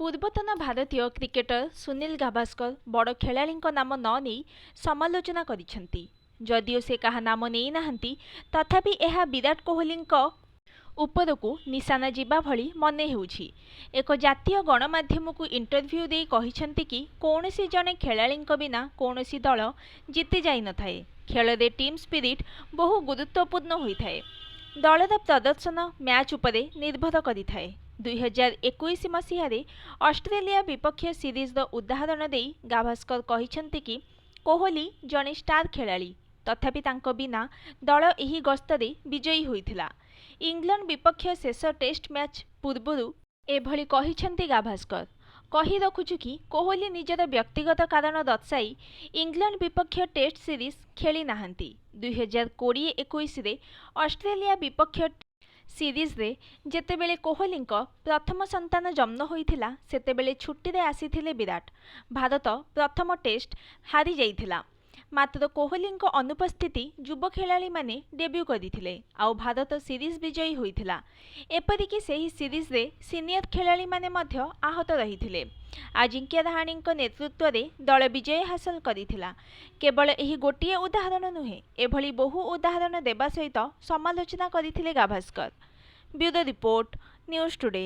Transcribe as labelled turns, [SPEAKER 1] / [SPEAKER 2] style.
[SPEAKER 1] ପୂର୍ବତନ ଭାରତୀୟ କ୍ରିକେଟର ସୁନୀଲ ଗାଭାସ୍କର ବଡ଼ ଖେଳାଳିଙ୍କ ନାମ ନ ନେଇ ସମାଲୋଚନା କରିଛନ୍ତି। ଯଦିଓ ସେ କାହା ନାମ ନେଇନାହାନ୍ତି, ତଥାପି ଏହା ବିରାଟ କୋହଲିଙ୍କ ଉପରକୁ ନିଶାନା ଯିବା ଭଳି ମନେ ହେଉଛି। ଏକ ଜାତୀୟ ଗଣମାଧ୍ୟମକୁ ଇଣ୍ଟରଭ୍ୟୁ ଦେଇ କହିଛନ୍ତି କି କୌଣସି ଜଣେ ଖେଳାଳିଙ୍କ ବିନା କୌଣସି ଦଳ ଜିତି ଯାଇନଥାଏ। ଖେଳରେ ଟିମ୍ ସ୍ପିରିଟ୍ ବହୁ ଗୁରୁତ୍ୱପୂର୍ଣ୍ଣ ହୋଇଥାଏ। ଦଳର ପ୍ରଦର୍ଶନ ମ୍ୟାଚ୍ ଉପରେ ନିର୍ଭର କରିଥାଏ। 2021 ମସିହାରେ ଅଷ୍ଟ୍ରେଲିଆ ବିପକ୍ଷ ସିରିଜର ଉଦାହରଣ ଦେଇ ଗାଭାସ୍କର କହିଛନ୍ତି କି କୋହଲି ଜଣେ ଷ୍ଟାର ଖେଳାଳି, ତଥାପି ତାଙ୍କ ବିନା ଦଳ ଏହି ଗସ୍ତରେ ବିଜୟୀ ହୋଇଥିଲା। ଇଂଲଣ୍ଡ ବିପକ୍ଷ ଶେଷ ଟେଷ୍ଟ ମ୍ୟାଚ୍ ପୂର୍ବରୁ ଏଭଳି କହିଛନ୍ତି ଗାଭାସ୍କର। କହି ରଖୁଛୁ କି କୋହଲି ନିଜର ବ୍ୟକ୍ତିଗତ କାରଣ ଦର୍ଶାଇ ଇଂଲଣ୍ଡ ବିପକ୍ଷ ଟେଷ୍ଟ ସିରିଜ୍ ଖେଳି ନାହାନ୍ତି। 2020-21ରେ ଅଷ୍ଟ୍ରେଲିଆ ବିପକ୍ଷ ସିରିଜରେ ଯେତେବେଳେ କୋହଲିଙ୍କ ପ୍ରଥମ ସନ୍ତାନ ଜନ୍ମ ହୋଇଥିଲା, ସେତେବେଳେ ଛୁଟିରେ ଆସିଥିଲେ ବିରାଟ। ଭାରତ ପ୍ରଥମ ଟେଷ୍ଟ ହାରିଯାଇଥିଲା। ମାତ୍ର କୋହଲିଙ୍କ ଅନୁପସ୍ଥିତି ଯୁବ ଖେଳାଳିମାନେ ଡେବ୍ୟୁ କରିଥିଲେ, ଆଉ ଭାରତ ସିରିଜ୍ ବିଜୟୀ ହୋଇଥିଲା। ଏପରିକି ସେହି ସିରିଜରେ ସିନିୟର ଖେଳାଳିମାନେ ମଧ୍ୟ ଆହତ ରହିଥିଲେ। ଆଜିଙ୍କ୍ୟ ରାହାଣେଙ୍କ ନେତୃତ୍ୱରେ ଦଳ ବିଜୟ ହାସଲ କରିଥିଲା। କେବଳ ଏହି ଗୋଟିଏ ଉଦାହରଣ ନୁହେଁ, ଏଭଳି ବହୁ ଉଦାହରଣ ଦେବା ସହିତ ସମାଲୋଚନା କରିଥିଲେ Gavaskar. Bureau report, news today.